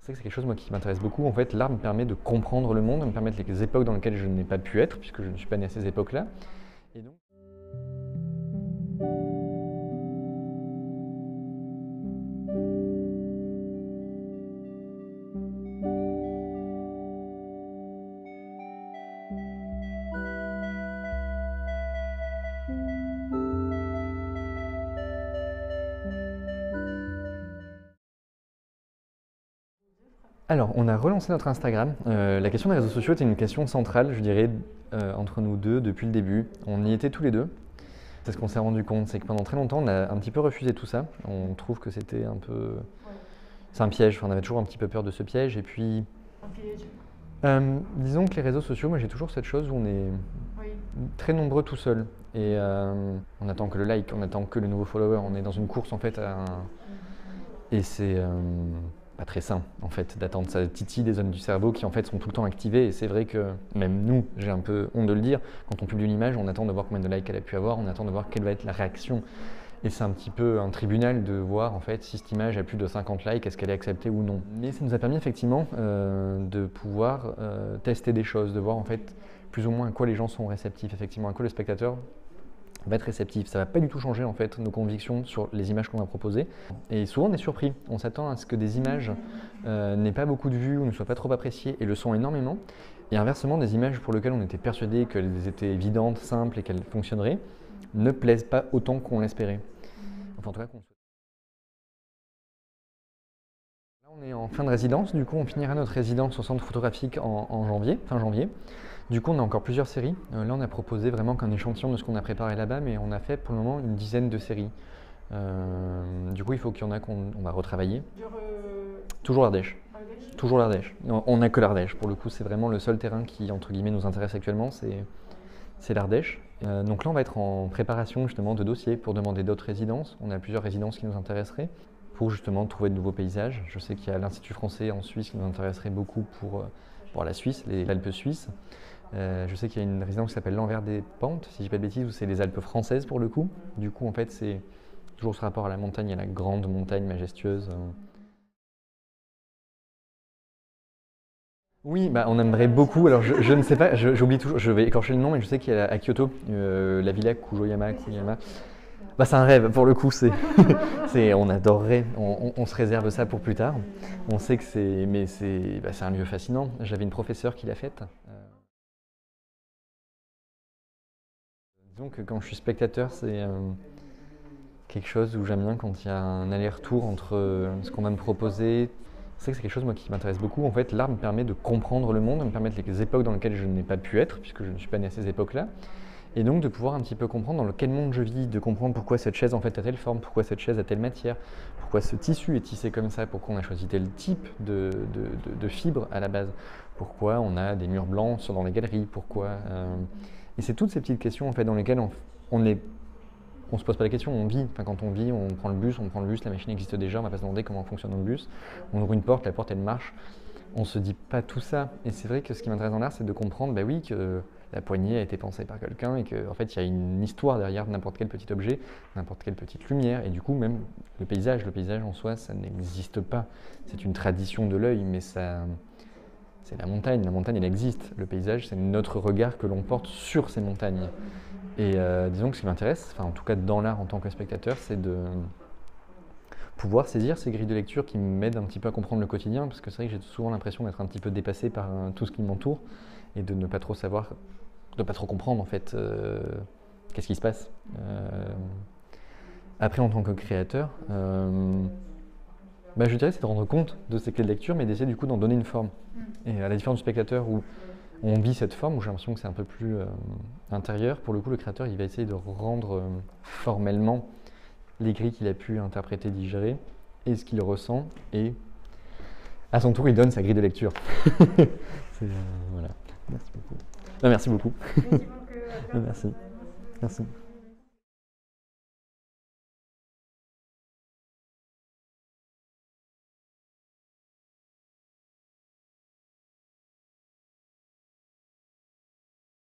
C'est vrai que c'est quelque chose moi, qui m'intéresse beaucoup. En fait, l'art me permet de comprendre le monde, me permet les époques dans lesquelles je n'ai pas pu être, puisque je ne suis pas né à ces époques-là. Et donc... Alors, on a relancé notre Instagram. La question des réseaux sociaux était une question centrale, je dirais, entre nous deux depuis le début. On y était tous les deux. C'est ce qu'on s'est rendu compte, c'est que pendant très longtemps, on a un petit peu refusé tout ça. On trouve que c'était un peu... C'est un piège, on avait toujours un petit peu peur de ce piège. Et puis... Un piège. Disons que les réseaux sociaux, moi j'ai toujours cette chose où on est très nombreux tout seul. Et on attend que le like, on attend que le nouveau follower. On est dans une course en fait à un... Et c'est pas très sain en fait d'attendre. Ça titille des zones du cerveau qui en fait sont tout le temps activées. Et c'est vrai que même nous, j'ai un peu honte de le dire, quand on publie une image, on attend de voir combien de likes elle a pu avoir, on attend de voir quelle va être la réaction. Et c'est un petit peu un tribunal de voir en fait si cette image a plus de 50 likes, est-ce qu'elle est acceptée ou non. Mais ça nous a permis effectivement de pouvoir tester des choses, de voir en fait plus ou moins à quoi les gens sont réceptifs, effectivement à quoi le spectateur va être réceptif. Ça ne va pas du tout changer en fait nos convictions sur les images qu'on va proposer. Et souvent on est surpris, on s'attend à ce que des images n'aient pas beaucoup de vues ou ne soient pas trop appréciées et le sont énormément. Et inversement, des images pour lesquelles on était persuadé qu'elles étaient évidentes, simples et qu'elles fonctionneraient, ne plaisent pas autant qu'on l'espérait. Enfin, en tout cas, là, on est en fin de résidence, du coup on finira notre résidence au centre photographique en janvier, fin janvier. Du coup on a encore plusieurs séries. Là on a proposé vraiment qu'un échantillon de ce qu'on a préparé là-bas, mais on a fait pour le moment une dizaine de séries. Du coup il faut qu'il y en a qu'on va retravailler. Toujours l'Ardèche. Toujours l'Ardèche. On n'a que l'Ardèche. Pour le coup c'est vraiment le seul terrain qui entre guillemets nous intéresse actuellement, c'est l'Ardèche. Donc là on va être en préparation justement de dossiers pour demander d'autres résidences. On a plusieurs résidences qui nous intéresseraient pour justement trouver de nouveaux paysages. Je sais qu'il y a l'Institut français en Suisse qui nous intéresserait beaucoup pour la Suisse, les Alpes suisses. Je sais qu'il y a une résidence qui s'appelle l'Envers des Pentes, si je ne dis pas de bêtises, où c'est les Alpes françaises pour le coup. Du coup, en fait, c'est toujours ce rapport à la montagne, à la grande montagne majestueuse. Oui, bah, on aimerait beaucoup. Alors, je ne sais pas, j'oublie toujours, je vais écorcher le nom, mais je sais qu'il y a à Kyoto, la villa Kujoyama. Bah, c'est un rêve, pour le coup, on adorerait, on se réserve ça pour plus tard. On sait que c'est un lieu fascinant. J'avais une professeure qui l'a faite. Disons que quand je suis spectateur, c'est quelque chose où j'aime bien quand il y a un aller-retour entre ce qu'on va me proposer. C'est vrai que c'est quelque chose moi, qui m'intéresse beaucoup. En fait, l'art me permet de comprendre le monde, me permet les époques dans lesquelles je n'ai pas pu être, puisque je ne suis pas né à ces époques-là. Et donc de pouvoir un petit peu comprendre dans quel monde je vis, de comprendre pourquoi cette chaise en fait a telle forme, pourquoi cette chaise a telle matière, pourquoi ce tissu est tissé comme ça, pourquoi on a choisi tel type de fibre à la base, pourquoi on a des murs blancs dans les galeries, pourquoi... Et c'est toutes ces petites questions en fait, dans lesquelles on se pose pas la question, on vit. Enfin, quand on vit, on prend le bus, la machine existe déjà, on va pas se demander comment fonctionne le bus. On ouvre une porte, la porte elle marche. On se dit pas tout ça. Et c'est vrai que ce qui m'intéresse dans l'art, c'est de comprendre, bah oui, que la poignée a été pensée par quelqu'un et qu'en fait, il y a une histoire derrière n'importe quel petit objet, n'importe quelle petite lumière. Et du coup, même le paysage en soi, ça n'existe pas. C'est une tradition de l'œil, mais ça, c'est la montagne. La montagne, elle existe. Le paysage, c'est notre regard que l'on porte sur ces montagnes. Et disons que ce qui m'intéresse, enfin en tout cas dans l'art en tant que spectateur, c'est de pouvoir saisir ces grilles de lecture qui m'aident un petit peu à comprendre le quotidien, parce que c'est vrai que j'ai souvent l'impression d'être un petit peu dépassé par tout ce qui m'entoure et de ne pas trop savoir, de ne pas trop comprendre en fait qu'est-ce qui se passe. Après en tant que créateur, je dirais c'est de rendre compte de ces clés de lecture, mais d'essayer du coup d'en donner une forme. Et à la différence du spectateur où on vit cette forme, où j'ai l'impression que c'est un peu plus intérieur, pour le coup le créateur il va essayer de rendre formellement les grilles qu'il a pu interpréter, digérer, et ce qu'il ressent, et à son tour il donne sa grille de lecture. Voilà, merci beaucoup. Merci beaucoup. Merci. Merci.